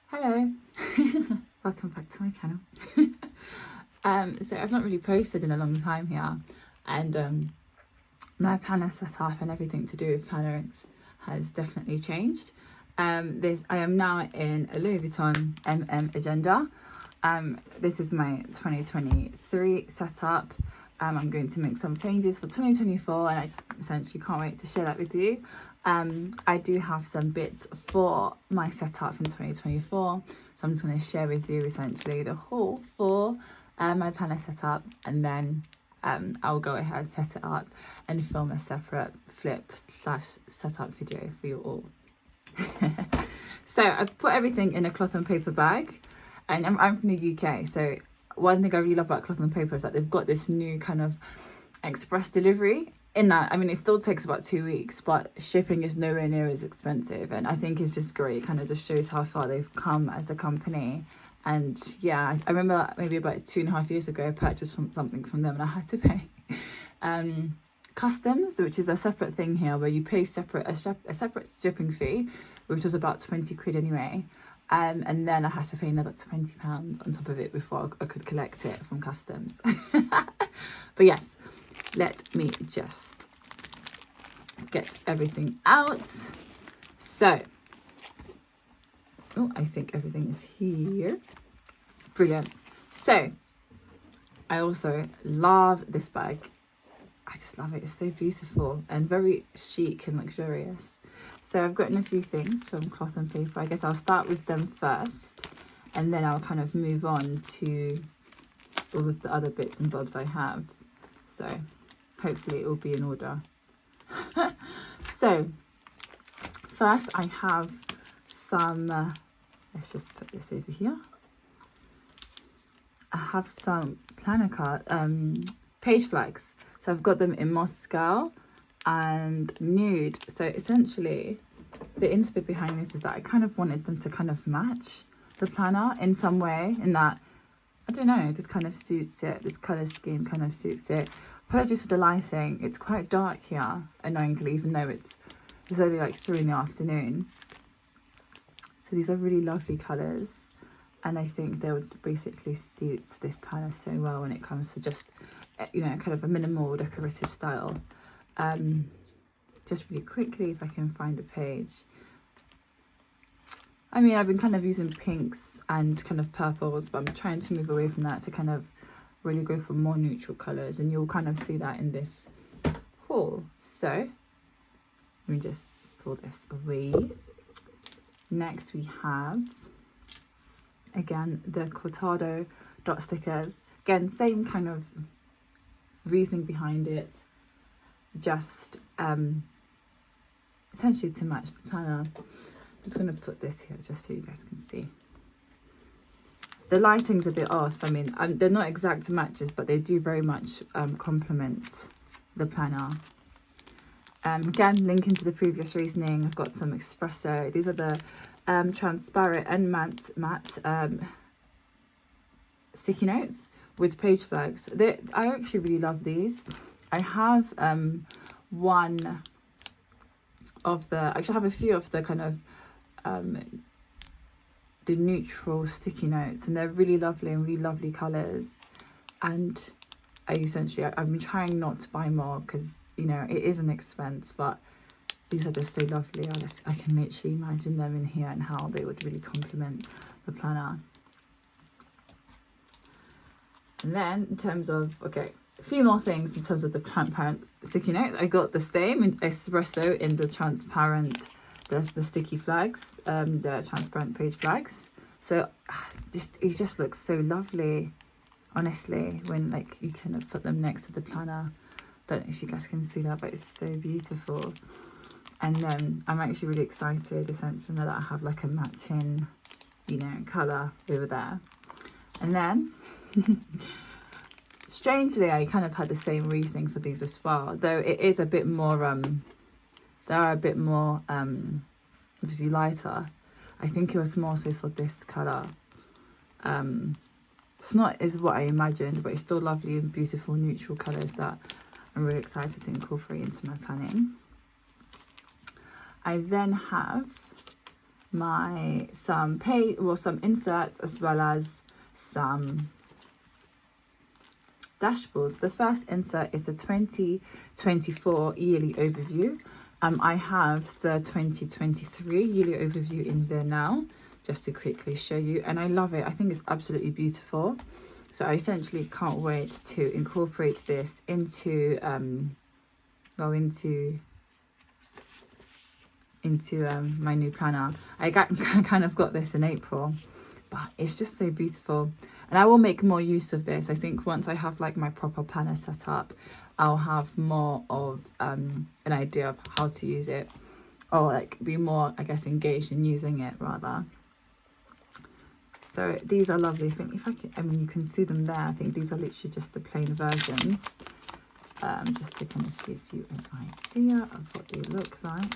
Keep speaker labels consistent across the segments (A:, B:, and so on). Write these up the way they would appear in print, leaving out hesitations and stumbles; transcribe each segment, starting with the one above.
A: Hello, welcome back to my channel. So I've not really posted in a long time here, and my planner setup and everything to do with planners has definitely changed. I am now in a Louis Vuitton agenda. This is my 2023 setup. I'm going to make some changes for 2024, and I essentially can't wait to share that with you. I do have some bits for my setup in 2024, so I'm just going to share with you essentially the haul for my planner setup, and then I'll go ahead, set it up, and film a separate flip/setup video for you all. So I've put everything in a cloth and paper bag, and I'm from the UK, so one thing I really love about cloth and paper is that they've got this new kind of express delivery. In that, I mean, it still takes about 2 weeks, but shipping is nowhere near as expensive, and I think it's just great. It kind of just shows how far they've come as a company. And yeah, I remember maybe about 2.5 years ago I purchased something from them, and I had to pay customs, which is a separate thing here, where you pay a separate shipping fee, which was about 20 quid anyway. And then I had to pay another £20 on top of it before I could collect it from customs. But yes, let me just get everything out. So, oh, I think everything is here. Brilliant. So, I also love this bag. I just love it. It's so beautiful and very chic and luxurious. So I've gotten a few things from cloth and paper. I guess I'll start with them first, and then I'll kind of move on to all of the other bits and bobs I have. So hopefully it will be in order. So first I have some, let's just put this over here. I have some planner card, page flags. So I've got them in Moscow and nude. So essentially the inspo behind this is that I kind of wanted them to kind of match the planner in some way, in that, I don't know, this kind of suits it, this color scheme kind of suits it. Apologies for the lighting, it's quite dark here, annoyingly, even though it's only like 3 in the afternoon. So these are really lovely colors, and I think they would basically suit this planner so well when it comes to just, you know, kind of a minimal decorative style. Just really quickly, if I can find a page. I mean, I've been kind of using pinks and kind of purples, but I'm trying to move away from that to kind of really go for more neutral colors, and you'll kind of see that in this haul. So let me just pull this away. Next we have, again, the Cortado dot stickers. Again, same kind of reasoning behind it, just essentially to match the planner. I'm just going to put this here just so you guys can see. The lighting's a bit off. I mean, they're not exact matches, but they do very much complement the planner. Again, linking to the previous reasoning, I've got some espresso. These are the transparent and matte sticky notes with page flags. I actually really love these. I have one of the, actually I have a few of the kind of the neutral sticky notes, and they're really lovely and really lovely colors. And I've been trying not to buy more because, you know, it is an expense, but these are just so lovely. I can literally imagine them in here and how they would really complement the planner. And then in terms of, okay, a few more things in terms of the transparent sticky notes. I got the same in espresso in the transparent, the sticky flags, the transparent page flags. So it just looks so lovely, honestly, when like you kind of put them next to the planner. Don't know if you guys can see that, but it's so beautiful. And then I'm actually really excited, essentially, now that I have like a matching, you know, color over there. And then strangely, I kind of had the same reasoning for these as well, though it is a bit more they are a bit more obviously lighter. I think it was more so for this color. It's not as what I imagined, but it's still lovely and beautiful neutral colors that I'm really excited to incorporate into my planning. I then have some inserts, as well as some dashboards. The first insert is the 2024 yearly overview. I have the 2023 yearly overview in there now, just to quickly show you, and I love it. I think it's absolutely beautiful. So I essentially can't wait to incorporate this into my new planner. I kind of got this in April, but it's just so beautiful, and I will make more use of this. I think once I have like my proper planner set up, I'll have more of an idea of how to use it, or like be more, I guess, engaged in using it rather. So these are lovely. I mean, you can see them there. I think these are literally just the plain versions, just to kind of give you an idea of what they look like.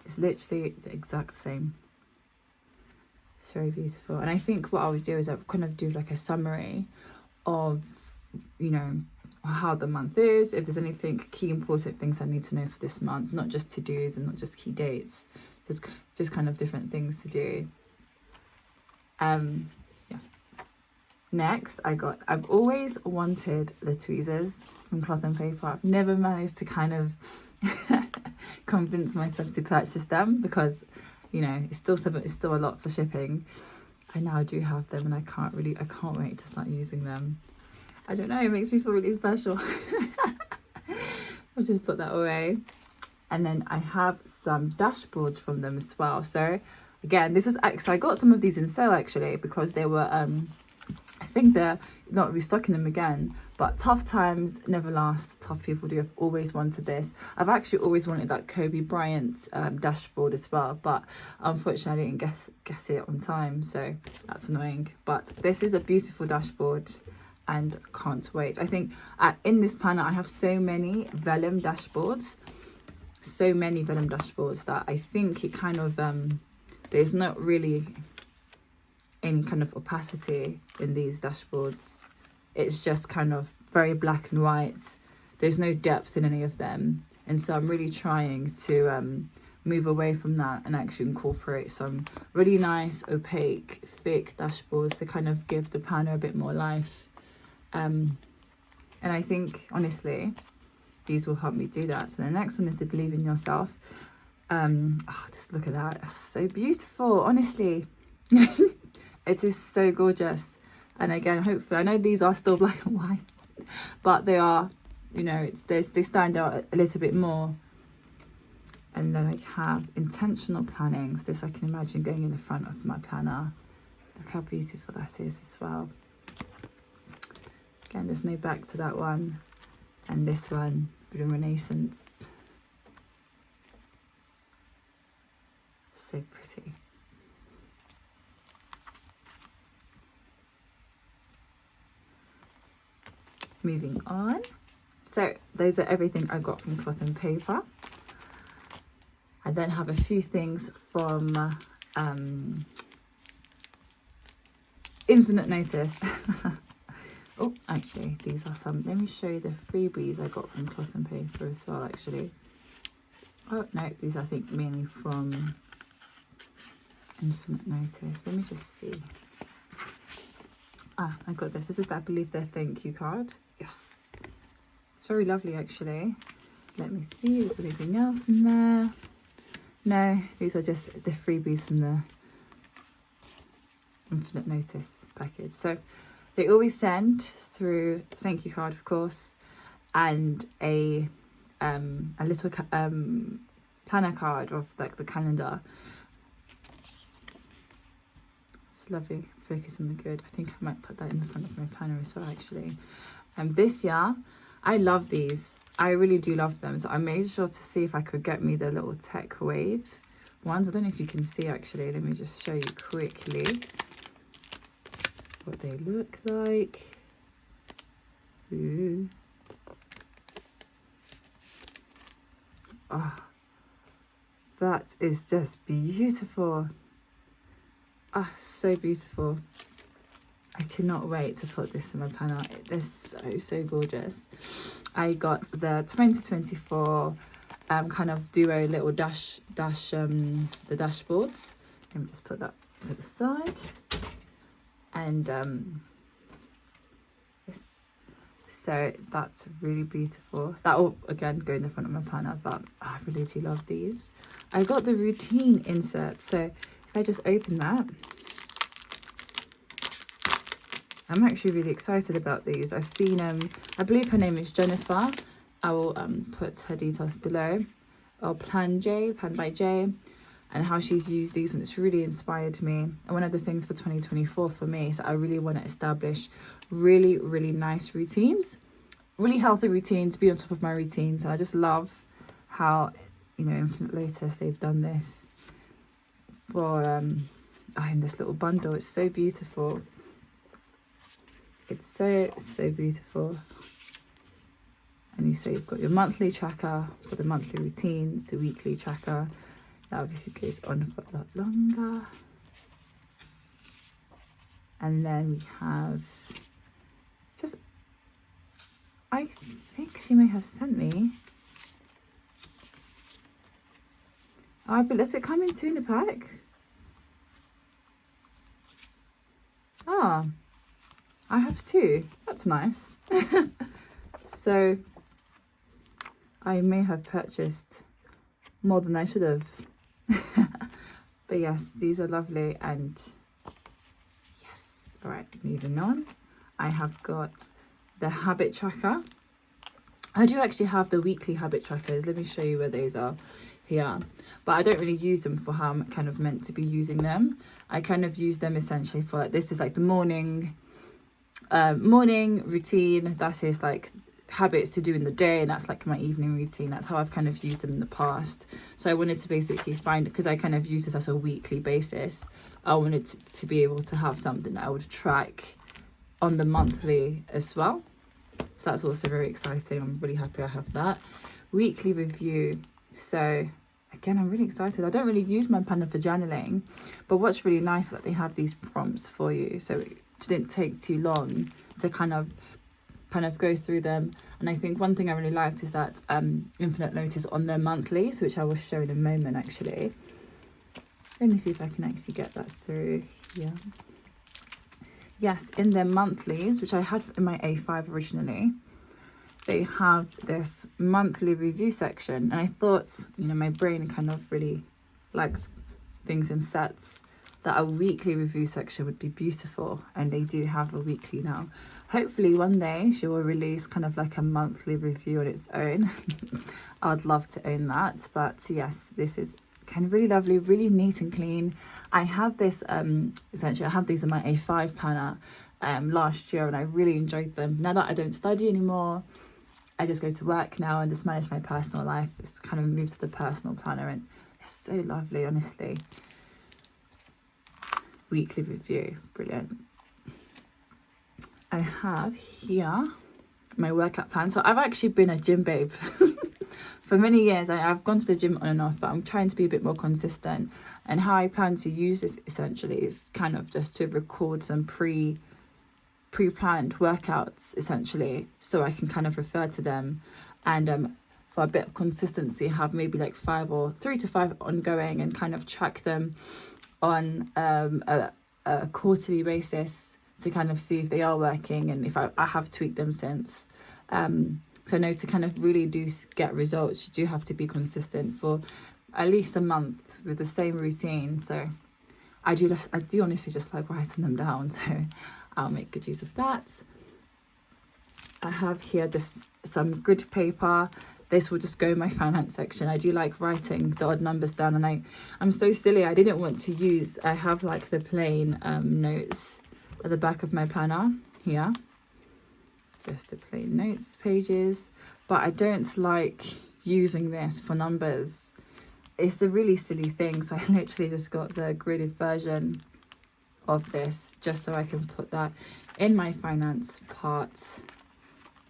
A: It's literally the exact same. It's very beautiful. And I think what I would do is I would kind of do like a summary of, you know, how the month is, if there's anything key important things I need to know for this month, not just to-dos and not just key dates, just kind of different things to do. Yes. Next, I've always wanted the tweezers from Cloth and Paper. I've never managed to kind of convince myself to purchase them because, you know, it's still a lot for shipping. I now do have them, and I can't wait to start using them. I don't know, it makes me feel really special. I'll just put that away. And then I have some dashboards from them as well. So again, this is actually, I got some of these in sale actually, because they were I think they're not restocking them again, but tough times never last. Tough people do. I've always wanted this. I've actually always wanted that Kobe Bryant dashboard as well, but unfortunately I didn't get it on time, so that's annoying. But this is a beautiful dashboard, and can't wait. I think in this planner I have so many vellum dashboards, that I think it kind of there's not really any kind of opacity in these dashboards. It's just kind of very black and white. There's no depth in any of them, and so I'm really trying to move away from that and actually incorporate some really nice opaque thick dashboards to kind of give the planner a bit more life. And I think honestly these will help me do that. So the next one is to believe in yourself. Just look at that, it's so beautiful, honestly. It is so gorgeous. And again, hopefully, I know these are still black and white, but they are, you know, they stand out a little bit more. And then I have intentional plannings. This I can imagine going in the front of my planner. Look how beautiful that is as well. Again, there's no back to that one. And this one, bit of Renaissance. So pretty. Moving on. So those are everything I got from Cloth and Paper. I then have a few things from Infinite Notice. Oh, actually, these are some. Let me show you the freebies I got from Cloth and Paper as well, actually. Oh, no, these I think mainly from Infinite Notice. Let me just see. I got this. This is, I believe, their thank you card. Yes. It's very lovely, actually. Let me see. Is there anything else in there? No, these are just the freebies from the Infinite Notice package. So they always send through a thank you card, of course, and a little planner card of like the calendar. It's lovely. Focus on the good. I think I might put that in the front of my planner as well, actually. This year, I love these. I really do love them. So I made sure to see if I could get me the little tech wave ones. I don't know if you can see, actually. Let me just show you quickly what they look like. Ooh. Oh, that is just beautiful. Ah, so beautiful. I cannot wait to put this in my planner. They're so gorgeous. I got the 2024 kind of duo little the dashboards. Let me just put that to the side. And yes, so that's really beautiful. That will again go in the front of my planner, but I really do love these. I got the routine insert, so if I just open that, I'm actually really excited about these. I've seen I believe her name is Jennifer. I will put her details below, or Plan by J, and how she's used these, and it's really inspired me. And one of the things for 2024 for me is that I really want to establish really, really nice routines, really healthy routines, be on top of my routines. And I just love how, you know, Infinite Lotus, they've done this for in this little bundle. It's so beautiful. It's so beautiful. And you say you've got your monthly tracker for the monthly routines, the weekly tracker. That obviously goes on for a lot longer. And then we have just, I think she may have sent me. Oh, but does it come in 2 in a pack? Ah, I have 2. That's nice. So I may have purchased more than I should have. But yes, these are lovely. And yes, all right, moving on. I have got the habit tracker. I do actually have the weekly habit trackers. Let me show you where these are here. But I don't really use them for how I'm kind of meant to be using them. I kind of use them essentially for, like, this is like the morning routine. That is like habits to do in the day, and that's like my evening routine. That's how I've kind of used them in the past. So I wanted to basically find, because I kind of use this as a weekly basis, I wanted to be able to have something that I would track on the monthly as well. So that's also very exciting. I'm really happy I have that. Weekly review. So again, I'm really excited. I don't really use my planner for journaling, but what's really nice is that they have these prompts for you, so it didn't take too long to kind of go through them. And I think one thing I really liked is that Infinite Lotus on their monthlies, which I will show in a moment actually. Let me see if I can actually get that through here. Yes, in their monthlies, which I had in my A5 originally, they have this monthly review section. And I thought, you know, my brain kind of really likes things in sets, that a weekly review section would be beautiful. And they do have a weekly now. Hopefully one day she will release kind of like a monthly review on its own. I'd love to own that. But yes, this is kind of really lovely, really neat and clean. I had this essentially I had these in my A5 planner last year, and I really enjoyed them. Now that I don't study anymore, I just go to work now and just manage my personal life. It's kind of moved to the personal planner, and it's so lovely, honestly. Weekly review, brilliant. I have here my workout plan. So I've actually been a gym babe for many years. I've gone to the gym on and off, but I'm trying to be a bit more consistent. And how I plan to use this essentially is kind of just to record some pre-planned workouts essentially, so I can kind of refer to them, and for a bit of consistency have maybe like 3 to 5 ongoing, and kind of track them on a quarterly basis to kind of see if they are working, and if I have tweaked them since. So no, to kind of really do get results, you do have to be consistent for at least a month with the same routine. So I do honestly just like writing them down, so I'll make good use of that. I have here just some grid paper. This will just go in my finance section. I do like writing the odd numbers down, and I'm so silly, I didn't want to use, I have like the plain notes at the back of my planner here, just the plain notes pages, but I don't like using this for numbers. It's a really silly thing, so I literally just got the gridded version of this just so I can put that in my finance part,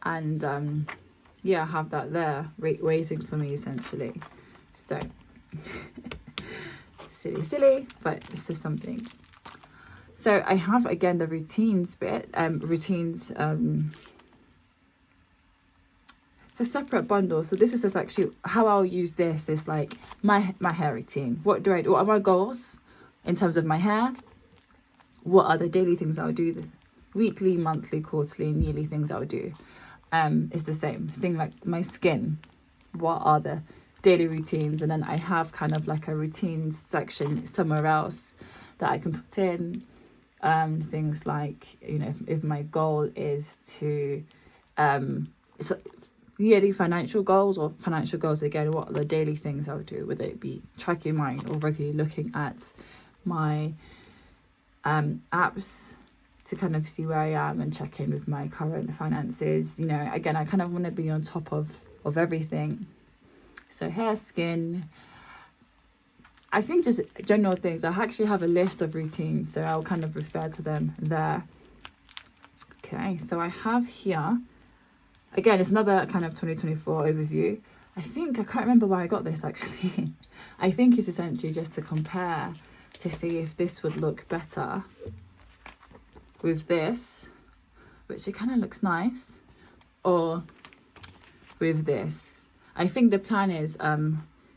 A: and yeah, have that there waiting for me essentially. So silly, but it's just something. So I have again the routines bit, it's a separate bundle. So this is just actually how I'll use this is like my hair routine. What are my goals in terms of my hair? What are the daily things I'll do? The weekly, monthly, quarterly, and yearly things I'll do. It's the same thing like my skin. What are the daily routines? And then I have kind of like a routine section somewhere else that I can put in things like, you know, if my goal is to it's yearly financial goals or financial goals, again, what are the daily things I'll do, whether it be tracking mine or regularly looking at my apps to kind of see where I am and check in with my current finances. You know, again, I kind of want to be on top of everything. So hair, skin, I think just general things. I actually have a list of routines, so I'll kind of refer to them there. Okay, so I have here, again, it's another kind of 2024 overview. I can't remember where I got this actually. I think it's essentially just to compare to see if this would look better with this, which it kind of looks nice, or with this. I think the plan is,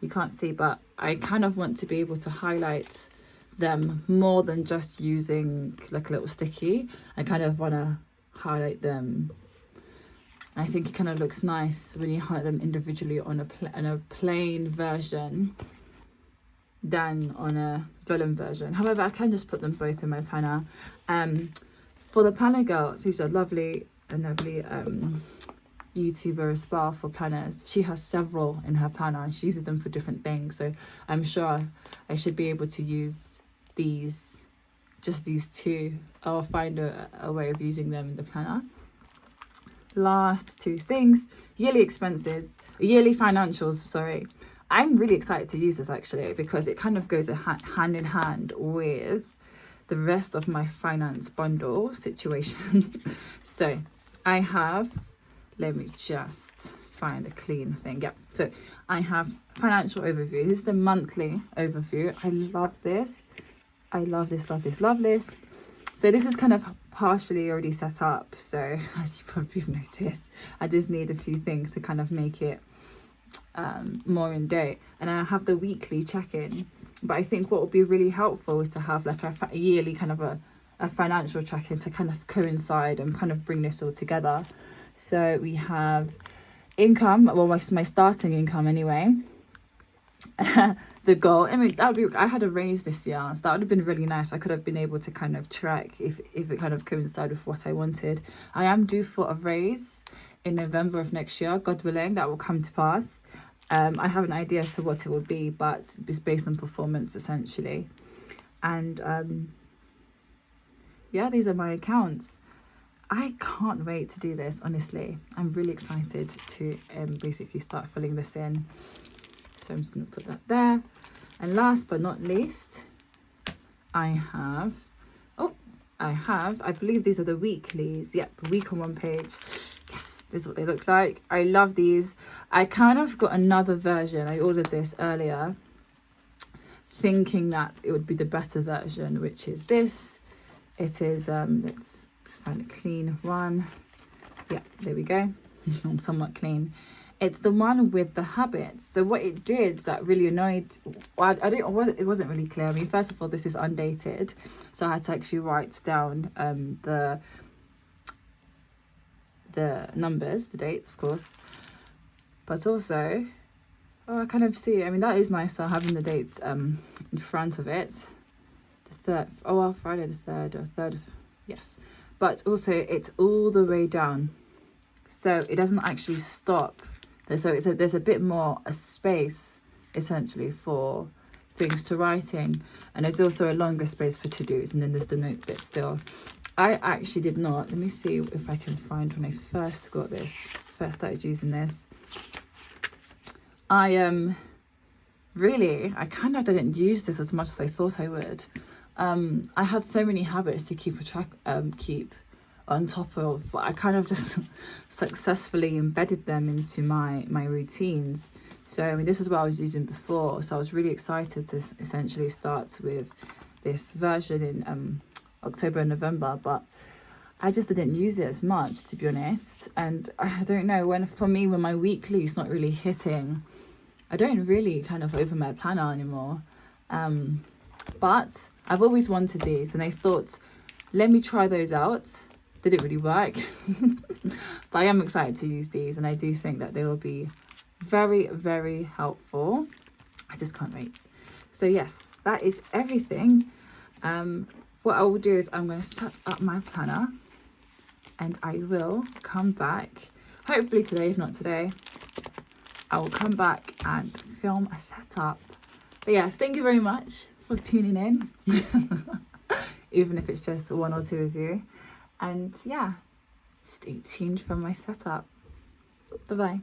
A: you can't see, but I kind of want to be able to highlight them more than just using like a little sticky. I kind of want to highlight them. I think it kind of looks nice when you highlight them individually on a plain version than on a vellum version. However, I can just put them both in my planner. For the planner girls, who's a lovely YouTuber as well for planners, she has several in her planner and she uses them for different things, so I'm sure I should be able to use these two. I'll find a way of using them in the planner. Last two things, yearly financials, sorry. I'm really excited to use this actually because it kind of goes hand in hand with the rest of my finance bundle situation. So I have, let me just find a clean thing. Yep. So I have financial overview. This is the monthly overview. I love this. I love this, love this, love this. So this is kind of partially already set up. So as you probably have noticed, I just need a few things to kind of make it more in date. And I have the weekly check-in. But I think what would be really helpful is to have like a yearly kind of a financial check-in to kind of coincide and kind of bring this all together. So we have income, well, my starting income anyway. The goal, I mean, that would be, I had a raise this year, so that would have been really nice. I could have been able to kind of track if it kind of coincided with what I wanted. I am due for a raise in November of next year, God willing, that will come to pass. I have an idea as to what it will be, but it's based on performance essentially. And yeah, these are my accounts. I can't wait to do this, honestly. I'm really excited to basically start filling this in. So I'm just going to put that there. And last but not least, I believe these are the weeklies. Yep, week on one page. Yes, this is what they look like. I love these. I kind of got another version. I ordered this earlier, thinking that it would be the better version, which is this. It is, let's find a clean one. Yeah, there we go. Somewhat clean. It's the one with the habits. So what it did that really annoyed, well, it wasn't really clear. I mean, first of all, this is undated, so I had to actually write down the numbers, the dates, of course. But also, I kind of see, I mean, that is nicer having the dates in front of it. The 3rd, Friday the 3rd, or 3rd, yes. But also, it's all the way down, so it doesn't actually stop. So there's a bit more a space essentially for things to writing, and there's also a longer space for to-dos, and then there's the note bit still. I actually did not, let me see if I can find when I first started using this. I kind of didn't use this as much as I thought I would. I had so many habits to keep on top of, but I kind of just successfully embedded them into my routines. So I mean, this is what I was using before, so I was really excited to essentially start with this version in October and November, but I just didn't use it as much, to be honest. And I don't know, for me, when my weekly is not really hitting, I don't really kind of open my planner anymore. But I've always wanted these, and I thought, let me try those out. They didn't really work. But I am excited to use these, and I do think that they will be very, very helpful. I just can't wait. So yes, that is everything. What I will do is I'm going to set up my planner, and I will come back, hopefully today. If not today, I will come back and film a setup. But yes, thank you very much for tuning in, even if it's just 1 or 2 of you. And yeah, stay tuned for my setup. Bye bye.